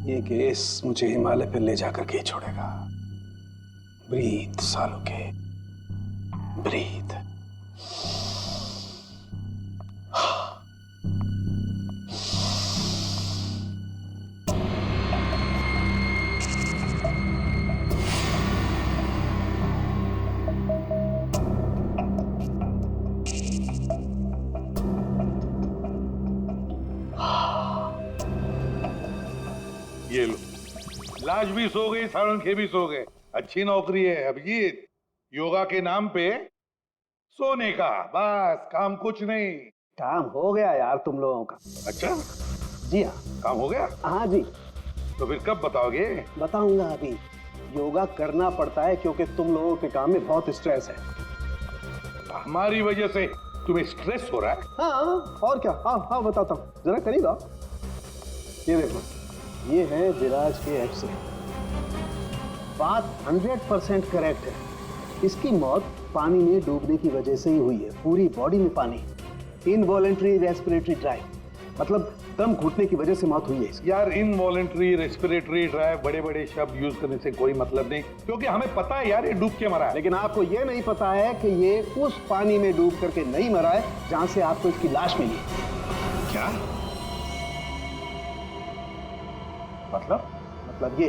ये केस मुझे हिमालय पे ले जाकर के ही छोड़ेगा। Breathe Saluke, breathe. ये लो, लाश भी सो गई, साळुंखे भी सो गए। अच्छी नौकरी है अभिजीत, योगा के नाम पे सोने का, बस काम कुछ नहीं। काम हो गया यार तुम लोगों का। अच्छा, जी हाँ, काम हो गया? हाँ जी। तो फिर कब बताओगे? बताऊंगा अभी। योगा करना पड़ता है क्योंकि तुम लोगों के काम में बहुत स्ट्रेस है। हमारी वजह से तुम्हें स्ट्रेस हो रहा है? हाँ, और क्या। हाँ हाँ बताता हूँ, जरा करीब। ये देखो, ये है विराज के एक्सरे। बात 100% करेक्ट है। इसकी मौत पानी में डूबने की वजह से ही हुई है। पूरी बॉडी में पानी, इनवॉलेंट्री रेस्पिरेटरी ड्राइव, मतलब दम घुटने की वजह से मौत हुई है इसकी। यार, इनवॉलेंट्री रेस्पिरेटरी ड्राइव बड़े बड़े शब्द यूज करने से कोई मतलब नहीं, क्योंकि हमें पता है यार ये डूब के मरा है। लेकिन आपको ये नहीं पता है कि ये उस पानी में डूब करके नहीं मरा है जहां से आपको इसकी लाश मिली। क्या मतलब ये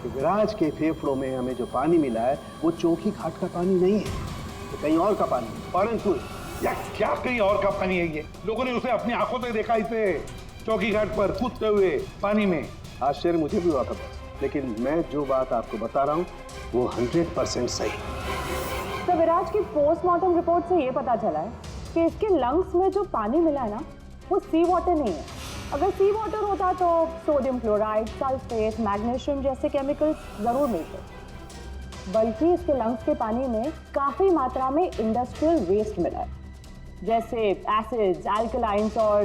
कि विराज के फेफड़ों में हमें जो पानी मिला है वो चौकी घाट का पानी नहीं है, तो कहीं और का पानी, फॉरेन फ्लूइड। यार, क्या कहीं और का पानी है ये? लोगों ने उसे अपनी आंखों से देखा, इसे चौकी घाट पर कूदते हुए पानी में। आश्चर्य मुझे भी हुआ था, लेकिन मैं जो बात आपको बता रहा हूँ वो 100% सही। तो विराज की पोस्टमार्टम रिपोर्ट से ये पता चला है कि इसके लंग्स में जो पानी मिला है ना, वो सी वाटर नहीं है। अगर सी वाटर होता तो सोडियम क्लोराइड, सल्फेट, मैग्नीशियम जैसे केमिकल्स जरूर मिलते, बल्कि इसके लंग्स के पानी में काफी मात्रा में इंडस्ट्रियल वेस्ट मिला है, जैसे एसिड्स, अल्कलाइंस और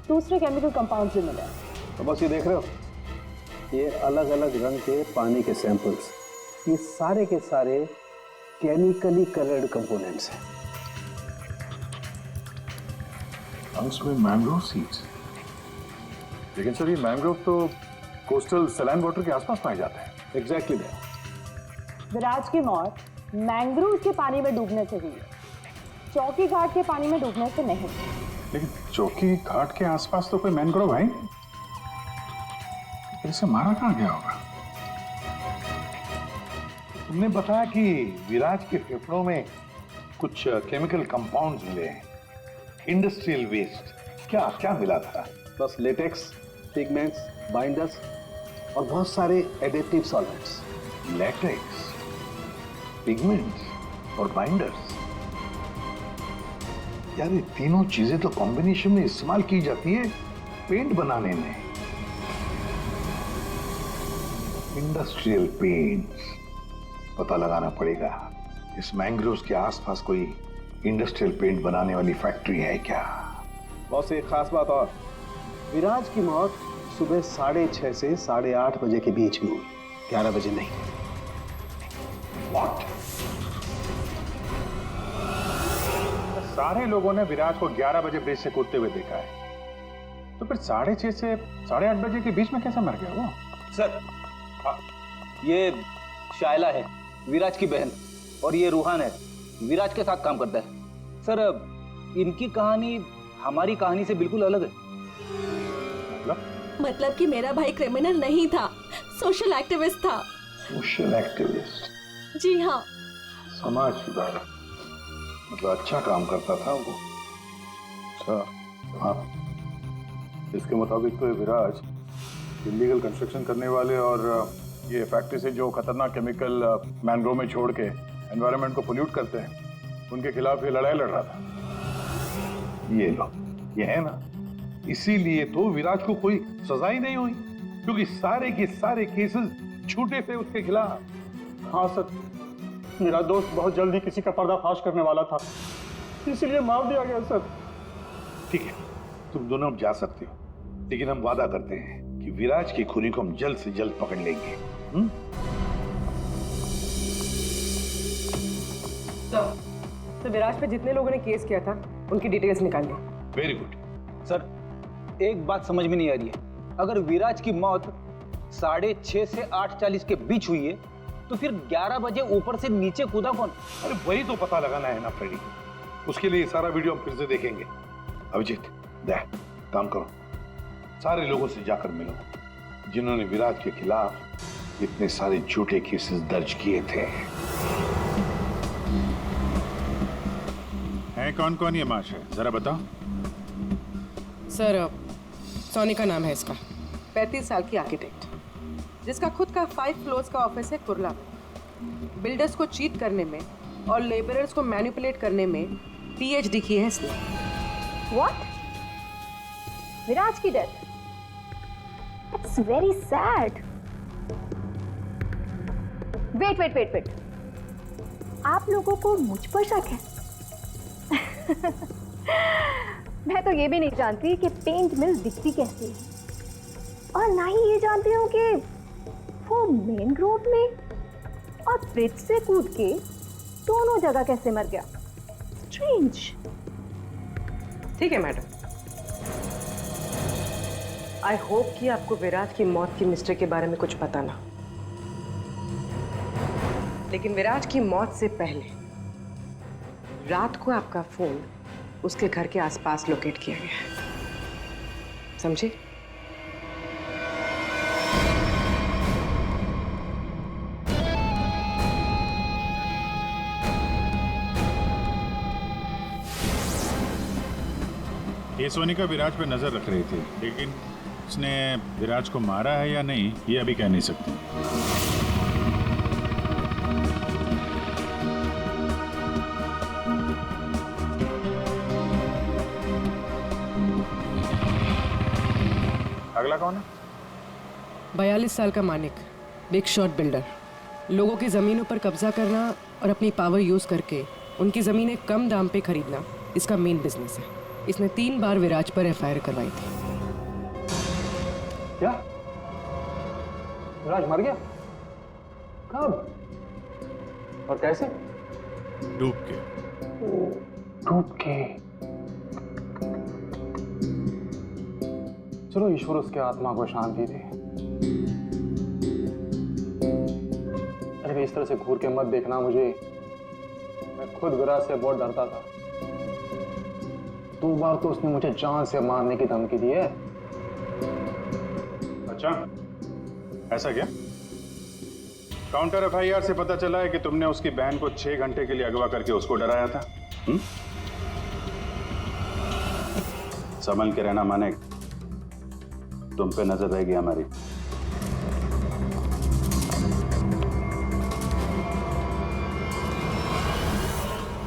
दूसरे केमिकल कंपाउंड्स भी मिले हैं। तो बस ये देख रहे हो, ये अलग अलग रंग के पानी के सैंपल्स, ये सारे के सारे केमिकली कलर्ड कंपोनेंट्स हैं। लंग्स में मैंग्रोव सीड्स, लेकिन सर ये मैंग्रोव तो कोस्टल सैलाइन वाटर के आसपास पाए जाते हैं। एग्जैक्टली विराज की मौत मैंग्रोव के पानी में डूबने से हुई है, चौकी घाट के पानी में डूबने से नहीं। लेकिन चौकी घाट के आसपास तो कोई मैंग्रोव है नहीं, इसे मारा कहाँ गया होगा? तुमने बताया कि विराज के फेफड़ों में कुछ केमिकल कंपाउंड्स मिले हैं, इंडस्ट्रियल वेस्ट। क्या क्या मिला था? बस लेटेक्स, पिगमेंट्स, बाइंडर्स और बहुत सारे एडिटिव सॉल्वेंट्स। लेटेक्स, पिगमेंट्स और बाइंडर्स, यार ये तीनों चीजें तो कॉम्बिनेशन में इस्तेमाल की जाती है पेंट बनाने में। इंडस्ट्रियल पेंट्स, पता लगाना पड़ेगा इस मैंग्रोव्स के आसपास कोई इंडस्ट्रियल पेंट बनाने वाली फैक्ट्री है क्या? बस एक खास बात और, विराज की मौत सुबह 6:30 से 8:30 बजे के बीच में हुई, 11 बजे नहीं। What? सारे लोगों ने विराज को 11 बजे ब्रिज से कूदते हुए देखा है, तो फिर 6:30 से 8:30 बजे के बीच में कैसे मर गया वो? सर, ये शायला है, विराज की बहन, और ये रूहान है, विराज के साथ काम करता है। सर, इनकी कहानी हमारी कहानी से बिल्कुल अलग है। मतलब कि मेरा भाई क्रिमिनल नहीं था, सोशल एक्टिविस्ट था। Social activist? जी हाँ। समाज सुधारक, मतलब अच्छा काम करता था वो। अच्छा, हाँ। इसके मुताबिक तो ये विराज इलीगल कंस्ट्रक्शन करने वाले और ये फैक्ट्री से जो खतरनाक केमिकल मैंग्रोव में छोड़ के एनवायरनमेंट को पोल्यूट करते हैं, उनके खिलाफ ये लड़ाई लड़ रहा था। ये लो, ये है ना, इसीलिए तो विराज को कोई सजा ही नहीं हुई, क्योंकि सारे के सारे केसेस छूटे थे उसके खिलाफ। हाँ सर, मेरा दोस्त बहुत जल्दी किसी का पर्दाफाश करने वाला था, इसीलिए मार दिया गया सर। ठीक है, तुम दोनों अब जा सकते हो, लेकिन हम वादा करते हैं कि विराज की खूनी को हम जल्द से जल्द पकड़ लेंगे। तो विराज पे जितने लोगों ने केस किया था उनकी डिटेल्स निकाल ली। Very good. सर, एक बात समझ में नहीं आ रही है, अगर विराज की मौत 6:30 से 8:40 के बीच हुई है, तो फिर 11 बजे ऊपर से नीचे कूदा कौन? अरे वही तो पता लगाना है ना फ्रेडी। उसके लिए सारा वीडियो हम फिर से देखेंगे। अभिजीत, देख, काम करो, सारे लोगों से जाकर मिलो जिन्होंने विराज के खिलाफ इतने सारे झूठे केसेस दर्ज किए थे। है कौन कौन ये माशे, जरा बताओ। सर, सोनी का नाम है इसका, 35 साल की आर्किटेक्ट, जिसका खुद का 5 फ्लोर्स का ऑफिस है कुर्ला में। बिल्डर्स को चीट करने में और लेबरर्स को मैनिपुलेट करने में पीएचडी की है इसने। What? विराज की death? It's very sad. Wait. आप लोगों को मुझ पर शक है? मैं तो ये भी नहीं जानती कि पेंट मिल दिखती कैसी है, और ना ही ये जानती हूँ कि वो मेन रोड में और ब्रिज से कूद के दोनों जगह कैसे मर गया। स्ट्रेंज। ठीक है मैडम, आई होप कि आपको विराज की मौत की मिस्ट्री के बारे में कुछ पता ना, लेकिन विराज की मौत से पहले रात को आपका फोन उसके घर के आसपास लोकेट किया गया है, समझे? ये सोनिका विराज पे नजर रख रही थी, लेकिन उसने विराज को मारा है या नहीं ये अभी कह नहीं सकती। अगला कौन है? 42 साल का मानिक, बिग शॉट बिल्डर। लोगों की जमीनों पर कब्जा करना और अपनी पावर यूज करके उनकी जमीनें कम दाम पे खरीदना इसका मेन बिजनेस है। इसने 3 बार विराज पर एफआईआर करवाई थी। क्या? विराज मर गया? कब और कैसे? डूब के। डूब के? चलो ईश्वर उसके आत्मा को शांति दे। अरे इस तरह से घूर के मत देखना मुझे, मैं खुद विराज से बहुत डरता था। 2 बार तो उसने मुझे जान से मारने की धमकी दी है। अच्छा, ऐसा क्या? काउंटर एफआईआर से पता चला है कि तुमने उसकी बहन को 6 घंटे के लिए अगवा करके उसको डराया था। संभल के रहना माने, तुम पे नजर रहेगी हमारी।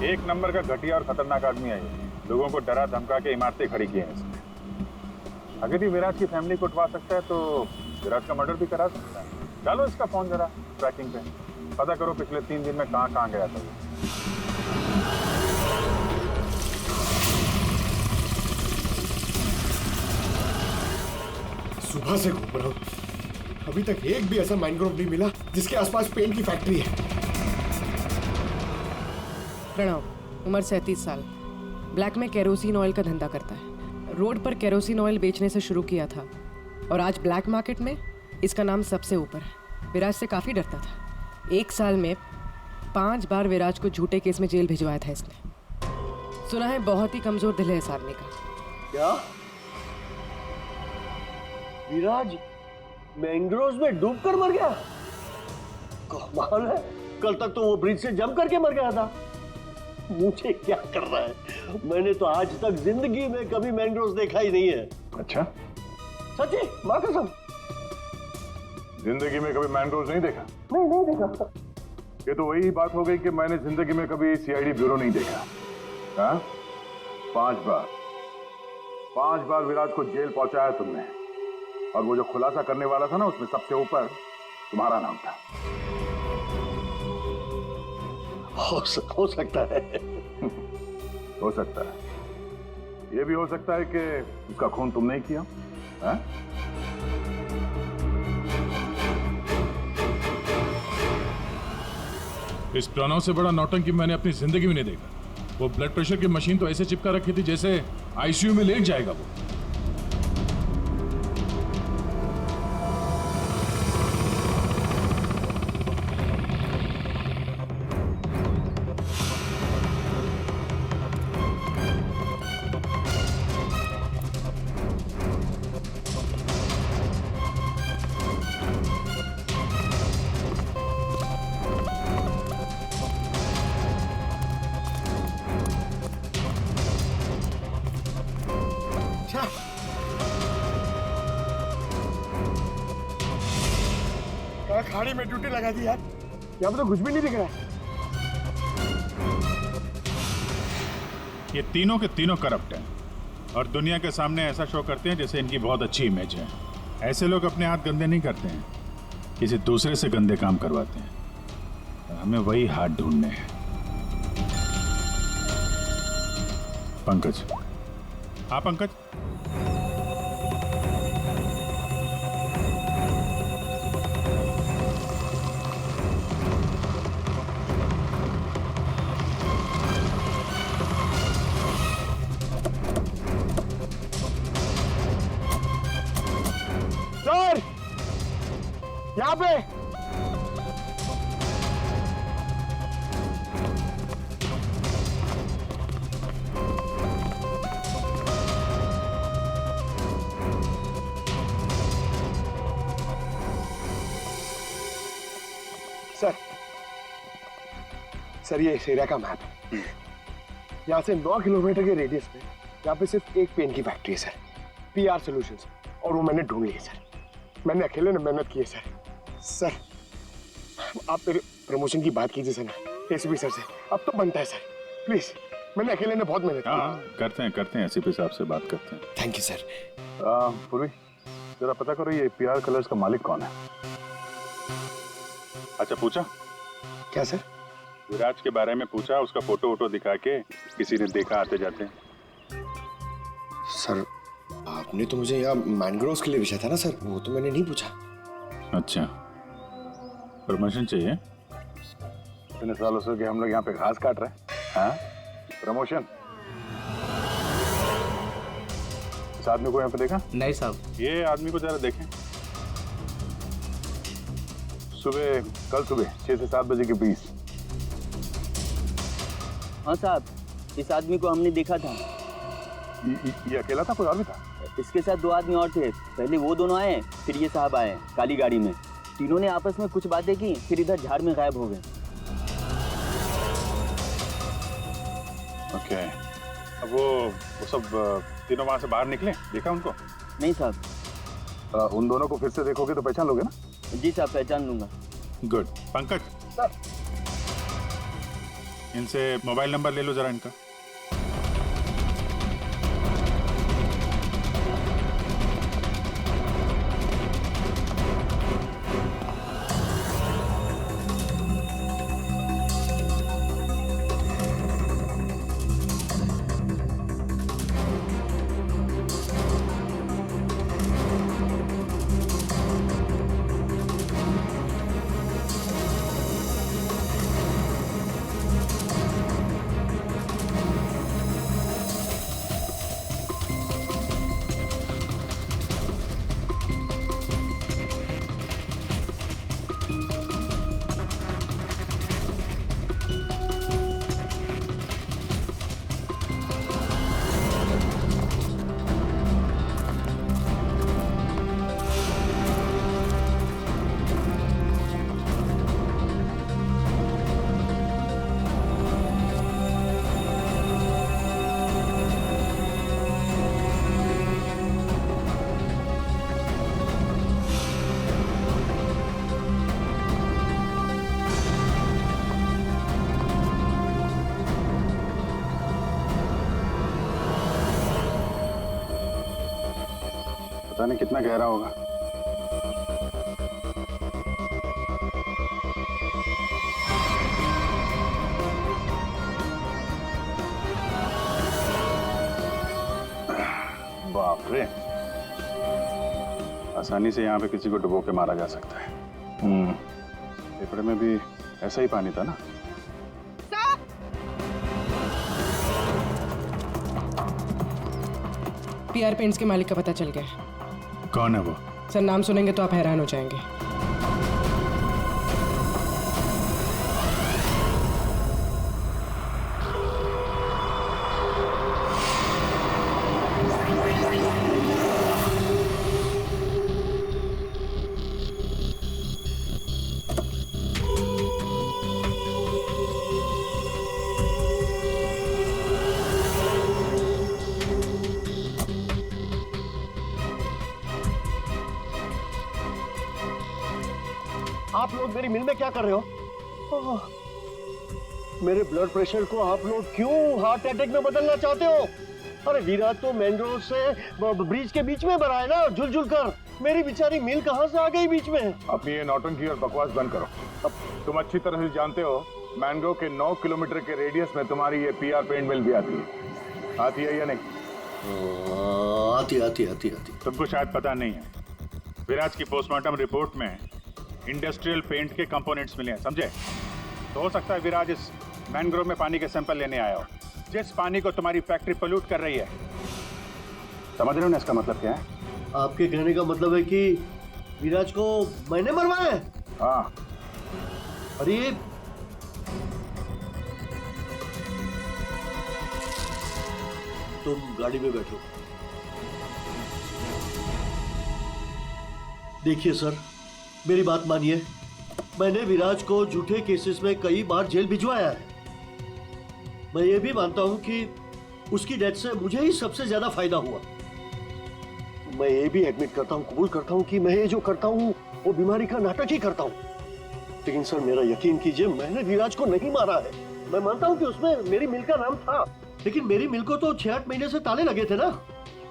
एक नंबर का घटिया और खतरनाक आदमी है ये। लोगों को डरा धमका के इमारतें खड़ी की हैं इसने। अगर ये विराज की फैमिली को उठवा सकता है तो विराज का मर्डर भी करा सकता है। डालो इसका फोन जरा ट्रैकिंग पे, पता करो पिछले 3 दिन में कहां गया था। सुबह से घूम रहा हूं, अभी तक एक भी ऐसा मैनग्रोव नहीं मिला जिसके आसपास पेंट की फैक्ट्री है। प्रणव, उम्र 37 साल, ब्लैक में केरोसिन ऑयल का धंधा करता है। रोड पर केरोसिन ऑयल बेचने से शुरू किया था और आज ब्लैक मार्केट में इसका नाम सबसे ऊपर है। विराज से काफ़ी डरता था। 1 साल में 5 बार विराज को झूठे केस में जेल भिजवाया था इसने। सुना है बहुत ही कमजोर दिल है इस आदमी का। क्या? विराज मैंग्रोव्स में डूबकर मर गया? कमाल है, कल तक तो वो ब्रिज से जंप करके मर गया था। मुझे क्या कर रहा है? मैंने तो आज तक जिंदगी में कभी मैंग्रोव्स देखा ही नहीं है। अच्छा, सच्ची माँ कसम? जिंदगी में कभी मैंग्रोव्स नहीं देखा? नहीं देखा। ये तो वही बात हो गई कि मैंने जिंदगी में कभी सीआईडी ब्यूरो नहीं देखा। हाँ? 5 बार विराज को जेल पहुंचाया तुमने, और वो जो खुलासा करने वाला था ना, उसमें सबसे ऊपर तुम्हारा नाम था। हो सकता है। हो सकता है। ये भी हो सकता है कि उसका खून तुमने ही किया। है? इस प्रणव से बड़ा नौटंकी मैंने अपनी जिंदगी में नहीं देखा। वो ब्लड प्रेशर की मशीन तो ऐसे चिपका रखी थी जैसे आईसीयू में लेट जाएगा वो। गाड़ी में ड्यूटी लगा दी यार, यहाँ पे तो कुछ भी नहीं दिख रहा है। ये तीनों के तीनों करप्ट हैं और दुनिया के सामने ऐसा शो करते हैं जैसे इनकी बहुत अच्छी इमेज है। ऐसे लोग अपने हाथ गंदे नहीं करते हैं, किसी दूसरे से गंदे काम करवाते हैं। और हमें वही हाथ ढूंढने हैं। पंकज, हाँ पंकज, सर यहाँ पे सर ये इस एरिया का मैप है। यहाँ से 9 किलोमीटर के रेडियस में यहाँ पे सिर्फ एक पेन की फैक्ट्री है सर, PR सॉल्यूशंस, और वो मैंने ढूंढ ली है सर। मैंने अकेले ने मेहनत की है सर। सर आप मेरे प्रमोशन की बात कीजिए सर ना एसीपी सर से, अब तो बनता है सर, प्लीज। मैंने अकेले ने बहुत मेहनत की। हाँ करते हैं एसीपी साहब से बात करते हैं। Thank you sir. पूर्वी जरा पता करो ये PR कलर्स का मालिक कौन है। अच्छा पूछा क्या सर? विराज के बारे में पूछा, उसका फोटो वोटो दिखा के किसी ने देखा आते जाते? सर आपने तो मुझे यहाँ मैनग्रोव्स के लिए पूछा था ना सर, वो तो मैंने नहीं पूछा। अच्छा प्रमोशन चाहिए? इतने सालों से कि हम लोग यहाँ पे घास काट रहे हैं। हाँ प्रमोशन? इस आदमी को यहाँ पे देखा? नहीं साहब। ये आदमी को जरा देखें। कल सुबह 6 से 7 बजे के बीच। हाँ साहब, इस आदमी को हमने देखा था। ये अकेला था, कोई और भी था? इसके साथ 2 आदमी और थे। पहले वो दोनों आए, फिर ये साहब आए काली गाड़ी में। तीनों ने आपस में कुछ बातें की, फिर इधर झाड़ में गायब हो गए। ओके, अब वो सब तीनों वहां से बाहर निकले, देखा उनको? नहीं साहब। उन दोनों को फिर से देखोगे तो पहचान लोगे ना? जी साहब, पहचान लूंगा। गुड। पंकज सर, इनसे मोबाइल नंबर ले लो जरा इनका। पता नहीं कितना गहरा होगा। बाप रे, आसानी से यहाँ पे किसी को डुबो के मारा जा सकता है। पेपर में भी ऐसा ही पानी था ना? PR पेंट्स के मालिक का पता चल गया। कौन है वो? सर नाम सुनेंगे तो आप हैरान हो जाएंगे। आप लोग मेरी मिल में क्या कर रहे हो? मेरे ब्लड प्रेशर को आप लोग क्यों हार्ट अटैक में बदलना चाहते हो? अरे विराज तो मैंग्रोव से ब्रिज के बीच में मरा है ना, झुल झुल कर। मेरी बेचारी मिल कहां से आ गई बीच में? अपनी ये नौटंकी और बकवास बंद करो। अब तुम अच्छी तरह से जानते हो मैंग्रोव के 9 किलोमीटर के रेडियस में तुम्हारी ये पीआर पेंट मिल भी आती है या नहीं? आती। तुमको शायद पता नहीं है, विराज की पोस्टमार्टम रिपोर्ट में इंडस्ट्रियल पेंट के कंपोनेंट्स मिले हैं, समझे? तो हो सकता है विराज इस मैंग्रोव में पानी के सैंपल लेने आया हो, जिस पानी को तुम्हारी फैक्ट्री पोल्यूट कर रही है। समझ रहे हो ना इसका मतलब क्या है? आपके कहने का मतलब है कि विराज को मैंने मरवाया है? हाँ। अरे तुम गाड़ी में बैठो। देखिए सर, मेरी बात मानिए, मैंने विराज को झूठे केसेस में कई बार जेल भिजवाया है। मैं ये भी मानता हूं कि उसकी डेथ से मुझे ही सबसे ज्यादा फायदा हुआ। मैं ये भी एडमिट करता हूँ, कबूल करता हूँ कि मैं ये जो करता हूँ वो बीमारी का नाटक ही करता हूँ। लेकिन सर मेरा यकीन कीजिए, मैंने विराज को नहीं मारा है। मैं मानता हूँ कि उसमें मेरी मिल का नाम था, लेकिन मेरी मिल को तो 6-8 महीने से ताले लगे थे ना।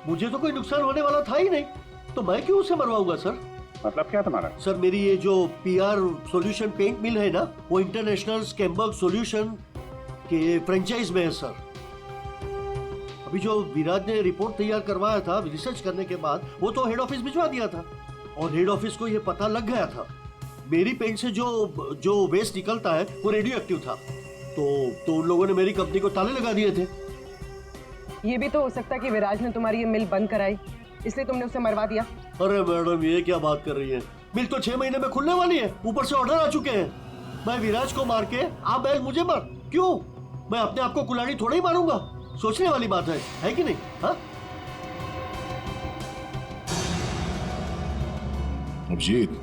मुझे तो कोई नुकसान होने वाला था ही नहीं, तो मैं क्यों उसे मरवाऊंगा सर? मतलब क्या तुम्हारा? सर मेरी ये जो पीआर सॉल्यूशन पेंट मिल है ना, वो इंटरनेशनल स्कैम्बर्ग सॉल्यूशन के फ्रेंचाइज में है सर। अभी जो विराज ने रिपोर्ट तैयार करवाया था रिसर्च करने के बाद, वो तो हेड ऑफिस भिजवा दिया था और हेड ऑफिस को ये पता लग गया था मेरी पेंट से जो वेस्ट निकलता है वो रेडियो एक्टिव था। तो उन लोगों ने मेरी कंपनी को ताले लगा दिए थे। ये भी तो हो सकता है कि विराज ने तुम्हारी ये मिल बंद कराई, इसलिए तुमने उसे मरवा दिया। अरे मैडम, ये क्या बात कर रही है? मिल तो 6 महीने में खुलने वाली है, ऊपर से ऑर्डर आ चुके हैं। मैं विराज को मार के आप बैल मुझे मार क्यों? मैं अपने आप को कुल्हाड़ी थोड़ा ही मारूंगा। सोचने वाली बात है कि नहीं? हाँ अभिजीत,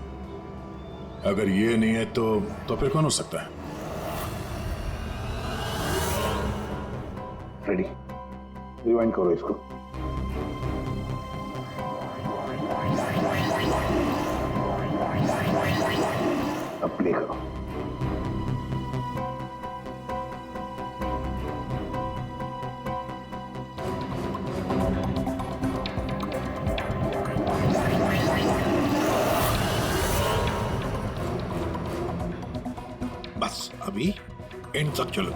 अगर ये नहीं है तो फिर कौन हो सकता है? रेडी, रिवाइंड करो इसको। अब प्ले करो। बस अभी एंड तक चलो।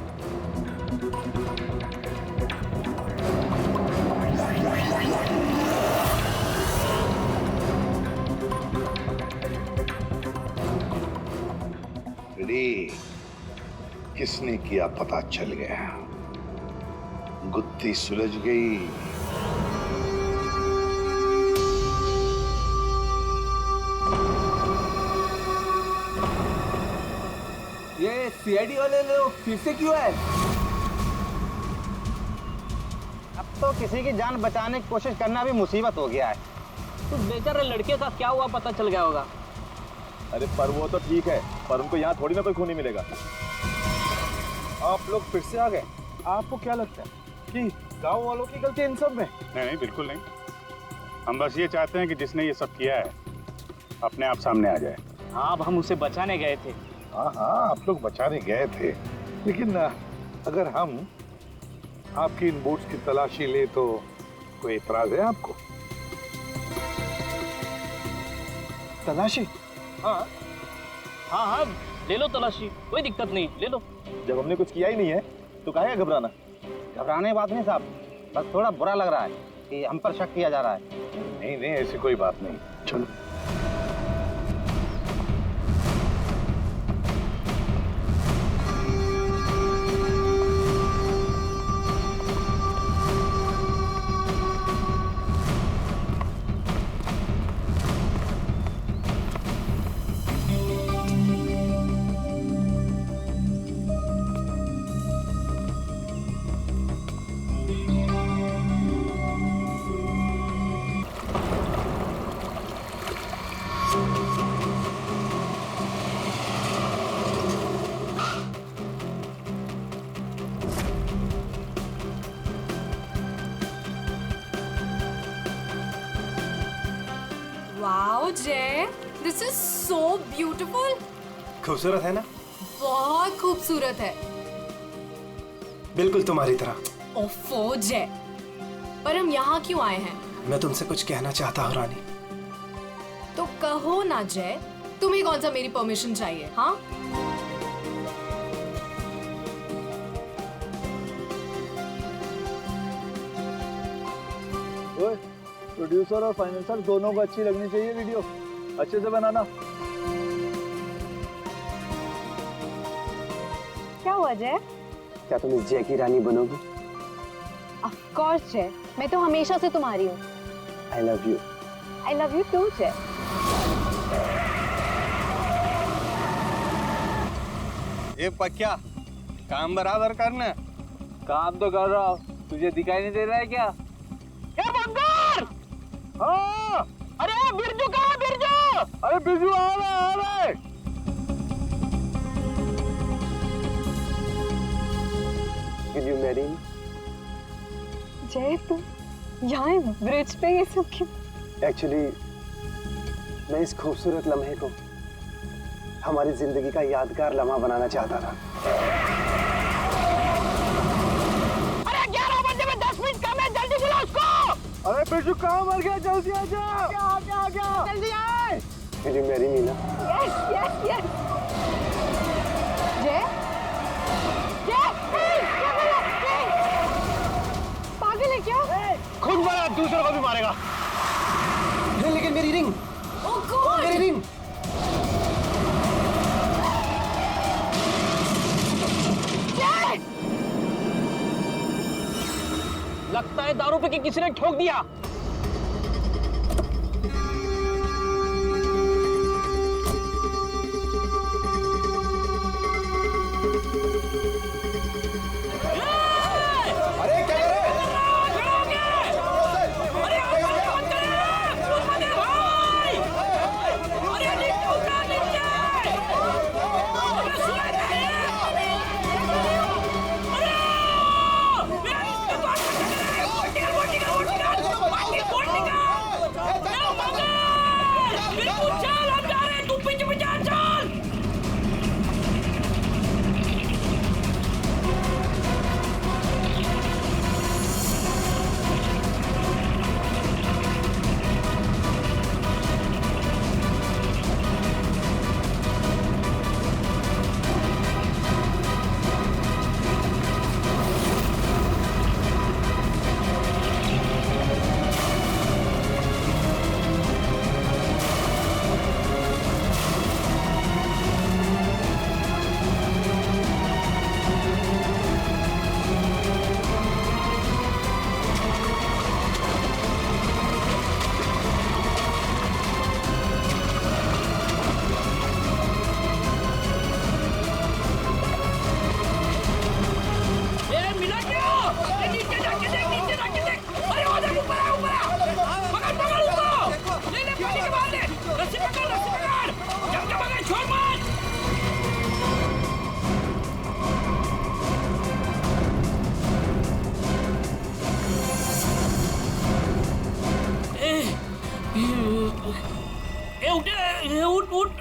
किसने किया पता चल गया, गुत्थी सुलझ गई। ये सीआईडी वाले लोग फिर से क्यों है? अब तो किसी की जान बचाने की कोशिश करना भी मुसीबत हो गया है। तो बेचारे लड़के के साथ क्या हुआ पता चल गया होगा। अरे पर वो तो ठीक है, पर उनको यहाँ थोड़ी ना कोई खून ही मिलेगा। आप लोग फिर से आ गए। आपको क्या लगता है कि गांव वालों की गलती इन सब में? नहीं, बिल्कुल नहीं। हम बस ये चाहते हैं कि जिसने ये सब किया है अपने आप सामने आ जाए। हाँ, अब हम उसे बचाने गए थे। हाँ, आप लोग बचाने गए थे, लेकिन अगर हम आपकी इन बूट्स की तलाशी ले तो कोई इतराज है आपको? तलाशी? हाँ, ले लो तलाशी, कोई दिक्कत नहीं, ले लो। जब हमने कुछ किया ही नहीं है तो काहे घबराना? घबराने की बात नहीं साहब, बस थोड़ा बुरा लग रहा है कि हम पर शक किया जा रहा है। नहीं, ऐसी कोई बात नहीं। चलो। Wow, Jay, this is so beautiful. खूबसूरत है ना? बहुत खूबसूरत है। बिल्कुल तुम्हारी तरह। ओफो जय, पर हम यहाँ क्यों आए हैं? मैं तुमसे कुछ कहना चाहता हूँ रानी। तो कहो ना जय, तुम्हें कौन सा मेरी परमिशन चाहिए? हाँ, प्रोड्यूसर और फाइनेंसर दोनों को अच्छी लगनी चाहिए वीडियो, अच्छे से बनाना। क्या हुआ जय? क्या तुम इस जय की रानी बनोगी? ऑफ कोर्स जय, मैं तो हमेशा से तुम्हारी हूँ। I love you. I love you too Jai. ये पक्या काम बराबर करना। काम तो कर रहा हूँ, तुझे दिखाई नहीं दे रहा है क्या? ए बंगार! हाँ! अरे बिरजू कहाँ है बिरजू? अरे बिरजू आ रहा है। Will you marry me? जय तुम यहाँ ब्रिज पे ये सब क्यों? Actually, मैं इस खूबसूरत लम्हे को हमारी जिंदगी का यादगार लम्हा बनाना चाहता था। अरे 11 बजे में 10 मिनट कम है, जल्दी बुला उसको। अरे बिरजू कहाँ मर गया? जल्दी आ जा। आ जल्दी आए। Will you marry me ना? Yes, yes, yes. जय? जय? पागल है क्या? खुद मारा, दूसरों को भी मारेगा। लेकिन मेरी रिंग, मेरी रिंग। लगता है दारू पे किसी ने ठोक दिया। अरे क्या कर रहे हैं?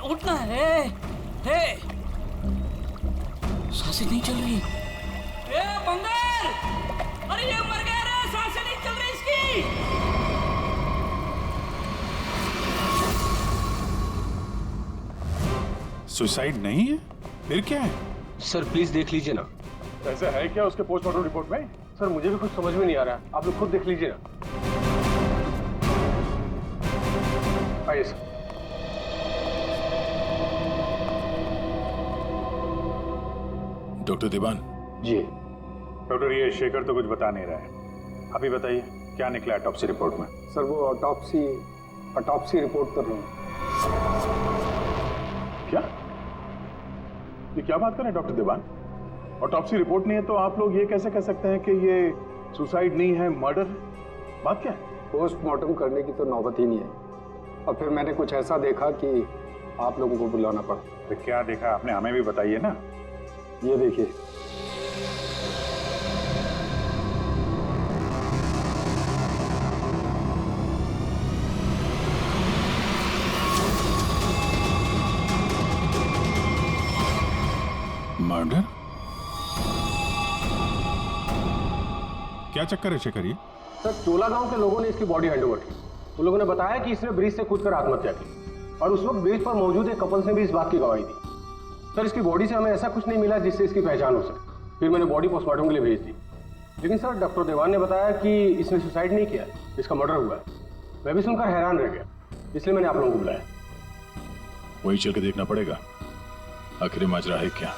उठना है। सांसें नहीं चल रही। बंगाल, अरे ये मर गया रे, सांसें नहीं चल रही इसकी। सुसाइड नहीं है, फिर क्या है? सर प्लीज देख लीजिए ना। ऐसा है क्या उसके पोस्टमार्टम रिपोर्ट में? सर मुझे भी कुछ समझ में नहीं आ रहा है, आप लोग खुद देख लीजिए ना। आइए सर। डॉक्टर दीवान जी। डॉक्टर, ये शेखर तो कुछ बता नहीं रहा है, अभी बताइए क्या निकला ऑटोप्सी रिपोर्ट में? सर वो ऑटोप्सी रिपोर्ट कर रहे हैं। क्या? ये क्या बात कर रहे हैं डॉक्टर दीवान? ऑटोप्सी रिपोर्ट नहीं है तो आप लोग ये कैसे कह सकते हैं कि ये सुसाइड नहीं है, मर्डर? बात क्या है? पोस्टमार्टम करने की तो नौबत ही नहीं है, और फिर मैंने कुछ ऐसा देखा कि आप लोगों को बुलाना पड़ा। तो क्या देखा आपने, हमें भी बताइए ना। ये देखिए। क्या चक्कर है शेखर ये? सर चोला गांव के लोगों ने इसकी बॉडी हैंडओवर की। उन लोगों ने बताया कि इसने ब्रिज से कूदकर आत्महत्या की और उस वक्त ब्रिज पर मौजूद एक कपल्स ने भी इस बात की गवाही दी। सर इसकी बॉडी से हमें ऐसा कुछ नहीं मिला जिससे इसकी पहचान हो सके। फिर मैंने बॉडी पोस्टमार्टम के लिए भेज दी, लेकिन सर डॉक्टर देवान ने बताया कि इसने सुसाइड नहीं किया, इसका मर्डर हुआ है। मैं भी सुनकर हैरान रह गया, इसलिए मैंने आप लोगों को बुलाया। वही चल के देखना पड़ेगा आखिर माजरा है क्या।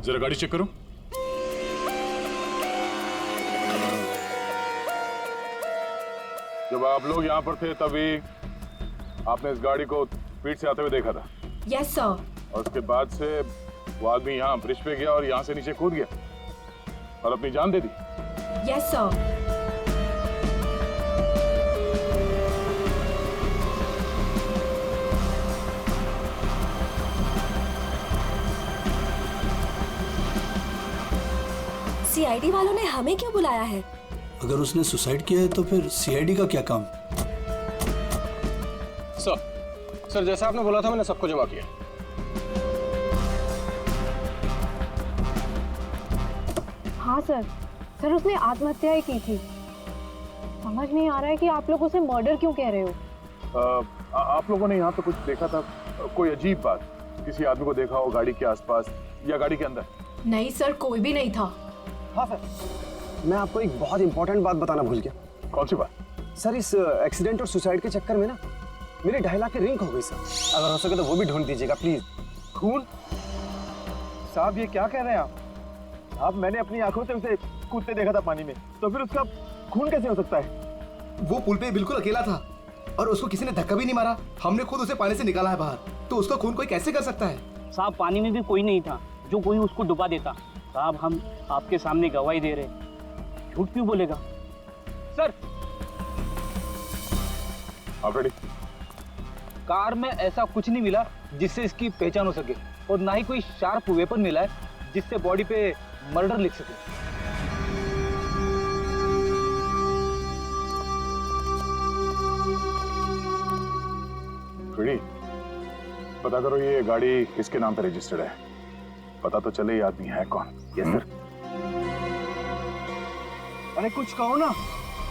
जरा गाड़ी चेक करो। जब आप लोग यहाँ पर थे तभी आपने इस गाड़ी को स्पीड से आते हुए देखा था? Yes sir. और उसके बाद से वो आदमी यहाँ ब्रिज पे गया और यहाँ से नीचे कूद गया और अपनी जान दे दी? Yes sir. सीआईडी वालों ने हमें क्यों बुलाया है? अगर उसने सुसाइड किया है तो फिर सीआईडी का क्या काम? सर जैसा आपने बोला था मैंने सबको जमा किया। हाँ सर, सर उसने आत्महत्या ही की थी। समझ नहीं आ रहा है कि आप लोग उसे मर्डर क्यों कह रहे हो। आप लोगों ने यहाँ पे कुछ देखा था? कोई अजीब बात, किसी आदमी को देखा हो गाड़ी के आसपास या गाड़ी के अंदर? नहीं सर, कोई भी नहीं था। हाँ सर, मैं आपको एक बहुत इंपॉर्टेंट बात बताना भूल गया। कौन सी बात? सर इस एक्सीडेंट और सुसाइड के चक्कर में ना मेरी 2.5 लाख की रिंग हो गई सर। अगर हो सके तो वो भी ढूंढ दीजिएगा प्लीज। खून? साहब ये क्या कह रहे हैं आप? मैंने अपनी आंखों से उसे कूदते देखा था पानी में, तो फिर उसका खून कैसे हो सकता है? वो पुल पे बिल्कुल अकेला था और उसको किसी ने धक्का भी नहीं मारा। हमने खुद उसे पानी से निकाला है बाहर, तो उसका खून कोई कैसे कर सकता है? साहब पानी में भी कोई नहीं था जो कोई उसको डुबा देता। साहब हम आपके सामने गवाही दे रहे, झूठ क्यों बोलेगा? सर आप रेडी? कार में ऐसा कुछ नहीं मिला जिससे इसकी पहचान हो सके और ना ही कोई शार्प वेपन मिला है जिससे बॉडी पे मर्डर लिख सके। रेडी? पता करो ये गाड़ी किसके नाम पे रजिस्टर्ड है, पता तो चले ये आदमी है कौन। Yes sir. अरे कुछ कहो ना,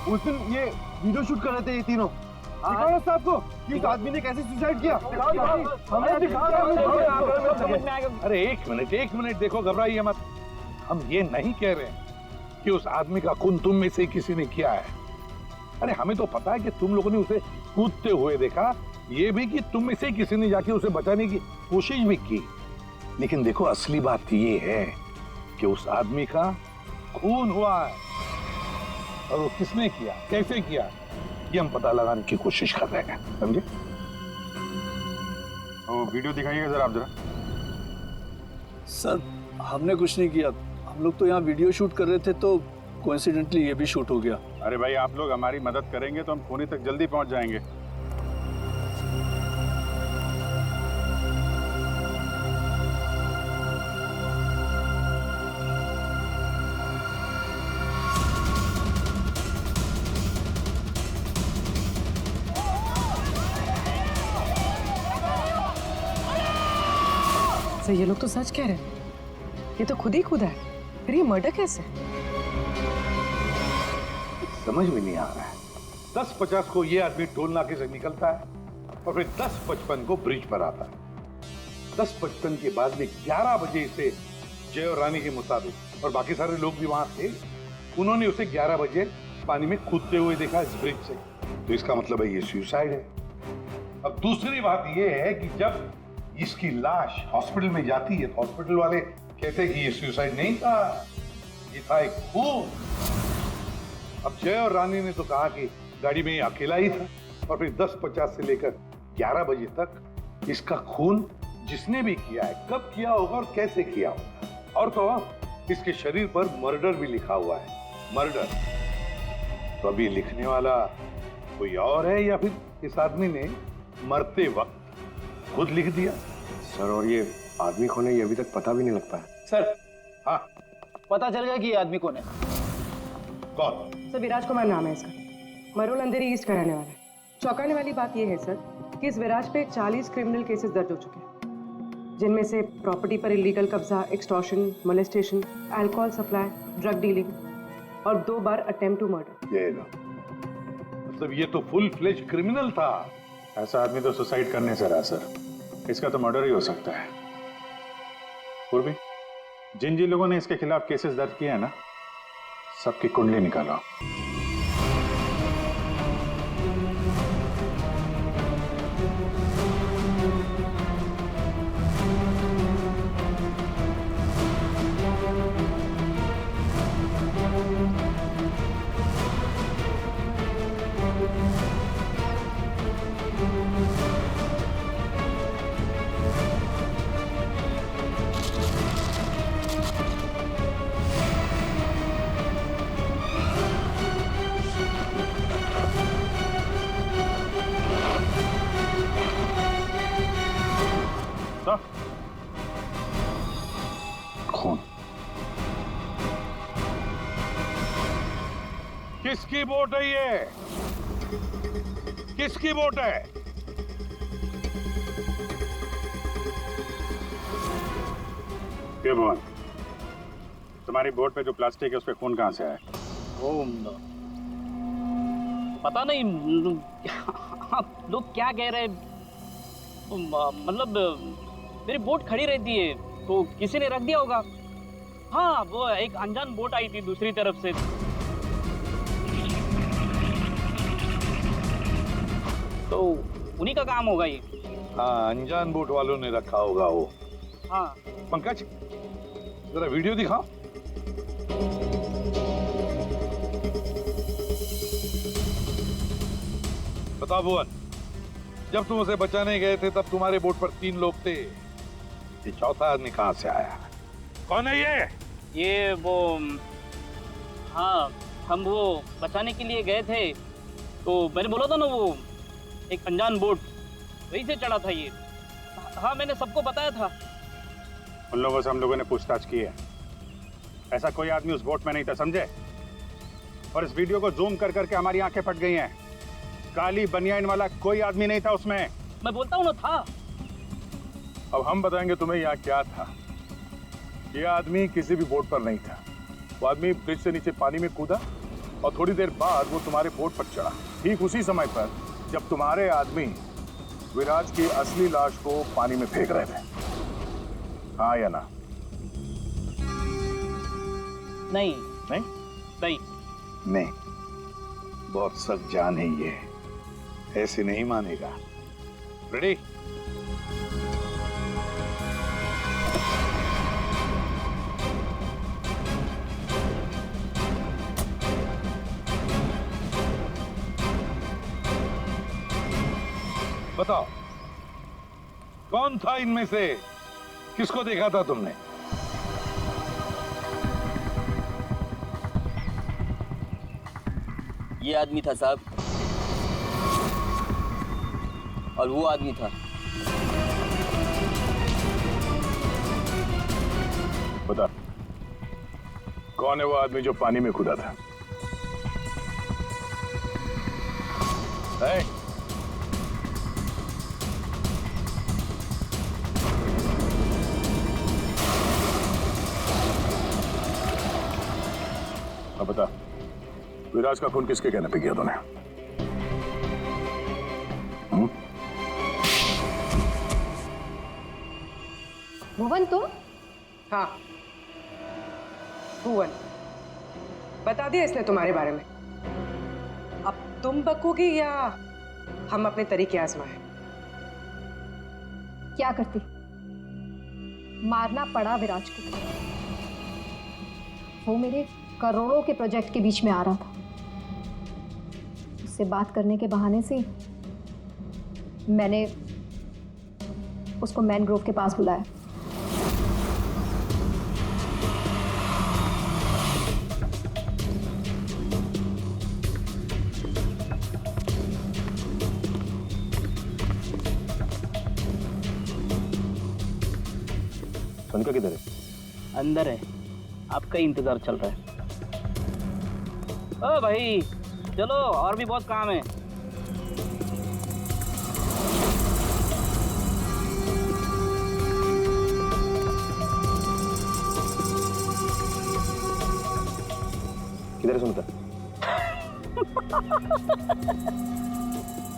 उस दिन ये वीडियो शूट कर रहे थे ये तीनों। दिखाओ ना साहब को कि इस आदमी ने कैसे सुसाइड किया। हमें दिखाओ। अरे एक मिनट देखो, घबराइए मत। हम ये नहीं कह रहे हैं कि उस आदमी का खून तुम में से किसी ने किया है। अरे हमें तो पता है कि तुम लोगों ने उसे कूदते हुए देखा, ये भी कि तुम में से किसी ने जाके उसे बचाने की कोशिश भी की। लेकिन देखो असली बात ये है कि उस आदमी का खून हुआ है और वो किसने किया, कैसे किया, ये हम पता लगाने की कोशिश कर रहे हैं, समझे? वो वीडियो दिखाइएगा जरा आप जरा। सर हमने कुछ नहीं किया, हम लोग तो यहाँ वीडियो शूट कर रहे थे तो कोइंसिडेंटली ये भी शूट हो गया। अरे भाई आप लोग हमारी मदद करेंगे तो हम खूनी तक जल्दी पहुंच जाएंगे। सर ये लोग तो सच कह रहे हैं, ये तो खुद ही कूदा है, फिर ये मर्डर कैसे? समझ में नहीं आ रहा है। 10:50 को ये आदमी टोल नाके से निकलता है और फिर 10:55 को ब्रिज पर आता है। 10:55 के बाद में 11 बजे इसे जय और रानी के मुताबिक, और बाकी सारे लोग भी वहां थे, उन्होंने उसे 11 बजे पानी में कूदते हुए देखा इस ब्रिज से। तो इसका मतलब है ये सुसाइड है। अब दूसरी बात ये है कि जब इसकी लाश हॉस्पिटल में जाती है तो हॉस्पिटल वाले कहते हैं कि ये सुसाइड नहीं था, ये था एक खून। अब जय और रानी ने तो कहा कि गाड़ी में अकेला ही था, और फिर 10:50 से लेकर 11 बजे तक इसका खून जिसने भी किया है, कब किया होगा और कैसे किया होगा। और तो इसके शरीर पर मर्डर भी लिखा हुआ है, मर्डर। तो अभी लिखने वाला कोई और है या फिर इस आदमी ने मरते वक्त खुद लिख दिया? सर, और ये आदमी कौन है ये अभी तक पता भी नहीं लग पाया। सर, हाँ, पता चल गया कि ये आदमी कौन है। कौन? सर, विराज कुमार नाम है इसका, मरोल अंधेरी ईस्ट का रहने वाला है। चौंकाने वाली बात यह है सर कि इस विराज पे 40 क्रिमिनल केसेस दर्ज हो चुके हैं, जिनमें से प्रॉपर्टी पर इलीगल कब्जा, extortion, molestation, alcohol supply, drug dealing और 2 बार अटेम्प्ट टू मर्डर। ये लो, मतलब ये तो फुल फ्लेज क्रिमिनल था। ऐसा आदमी तो सुसाइड करने से रहा सर, इसका तो मर्डर ही हो सकता है। पूर्वी, जिन जिन लोगों ने इसके खिलाफ केसेस दर्ज किए हैं ना, सबकी कुंडली निकालो। खून किसकी वोट है ये? किसकी वोट है? क्यों मोहन, तुम्हारी बोट पे जो प्लास्टिक है उस पे खून कहां से आया? पता नहीं आप लोग क्या कह रहे हैं। मतलब मेरी बोट खड़ी रहती है तो किसी ने रख दिया होगा। हाँ, वो एक अनजान बोट आई थी दूसरी तरफ से। तो उन्हीं का काम होगा ये। हाँ, अनजान बोट वालों ने रखा होगा वो। हाँ। पंकज, जरा वीडियो दिखाओ। बताओ भुवन, जब तुम उसे बचाने गए थे तब तुम्हारे बोट पर 3 लोग थे, ये चौथा आदमी कहां से आया? कौन है ये? ये वो, हाँ, हम वो बचाने के लिए गए थे तो मैंने बोला था ना, वो एक अनजान बोट, वहीं से चढ़ा था ये। हाँ, मैंने सबको बताया था। उन लोगों से हम लोगों ने पूछताछ की है, ऐसा कोई आदमी उस बोट में नहीं था, समझे? और इस वीडियो को जूम कर करके हमारी आंखें फट गई हैं। काली बनियान वाला कोई आदमी नहीं था उसमें। मैं बोलता हूँ ना, था। अब हम बताएंगे तुम्हें यहाँ क्या था। ये आदमी किसी भी बोट पर नहीं था। वो आदमी ब्रिज से नीचे पानी में कूदा और थोड़ी देर बाद वो तुम्हारे बोट पर चढ़ा, ठीक उसी समय पर जब तुम्हारे आदमी विराज की असली लाश को पानी में फेंक रहे थे। हाँ या ना? नहीं। नहीं? नहीं। नहीं, बहुत सख्त जान है ये, ऐसे नहीं मानेगा। रेडी? बताओ, कौन था इनमें से? किसको देखा था तुमने? ये आदमी था साहब, और वो आदमी था। बता, कौन है वो आदमी जो पानी में कूदा था? है? अब बता, विराज का खून किसके कहने पे किया तूने? भुवन, तुम? हाँ, भुवन। बता दिया इसने तुम्हारे बारे में। अब तुम बकोगी या हम अपने तरीके आजमाएं? क्या करती? मारना पड़ा विराज को। वो मेरे करोड़ों के प्रोजेक्ट के बीच में आ रहा था। उससे बात करने के बहाने से मैंने उसको मैनग्रोव के पास बुलाया। उनका किधर है? अंदर है, आपका ही इंतजार चल रहा है। ओ भाई चलो, और भी बहुत काम है। किधर है सुमिता?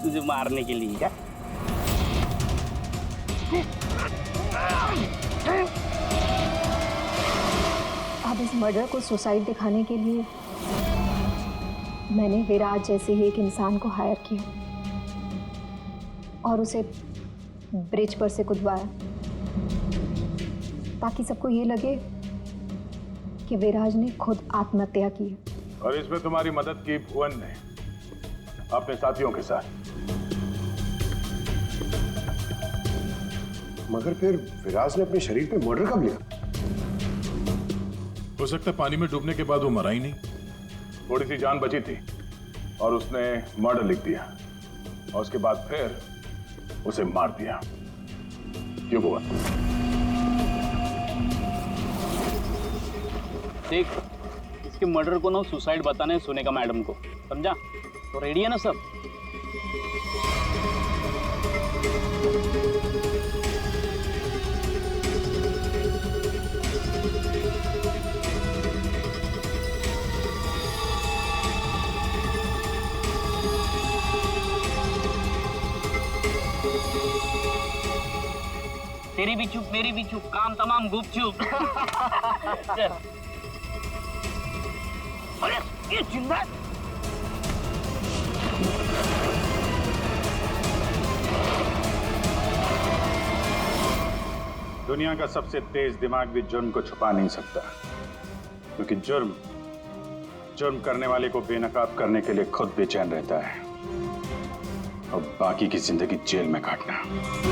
तुझे मारने के लिए क्या? अब इस मर्डर को सुसाइड दिखाने के लिए मैंने विराज जैसे ही एक इंसान को हायर किया और उसे ब्रिज पर से कूदवाया, ताकि सबको ये लगे कि विराज ने खुद आत्महत्या की है। और इसमें तुम्हारी मदद की भुवन ने अपने साथियों के साथ। मगर फिर विराज ने अपने शरीर पे मर्डर कब लिया? हो सकता है पानी में डूबने के बाद वो मरा ही नहीं। थोड़ी सी जान बची थी और उसने मर्डर लिख दिया और उसके बाद फिर उसे मार दिया। क्यों भुवन? देख, इसके मर्डर को ना सुसाइड बताने सुने का मैडम को, समझा? तो रेडी है ना सब? तेरी भी चुप मेरी भी चुप, काम तमाम गुपचुप। चल। अरे ये जिंदा दुनिया का सबसे तेज दिमाग भी जुर्म को छुपा नहीं सकता, क्योंकि जुर्म करने वाले को बेनकाब करने के लिए खुद बेचैन रहता है और बाकी की जिंदगी जेल में काटना।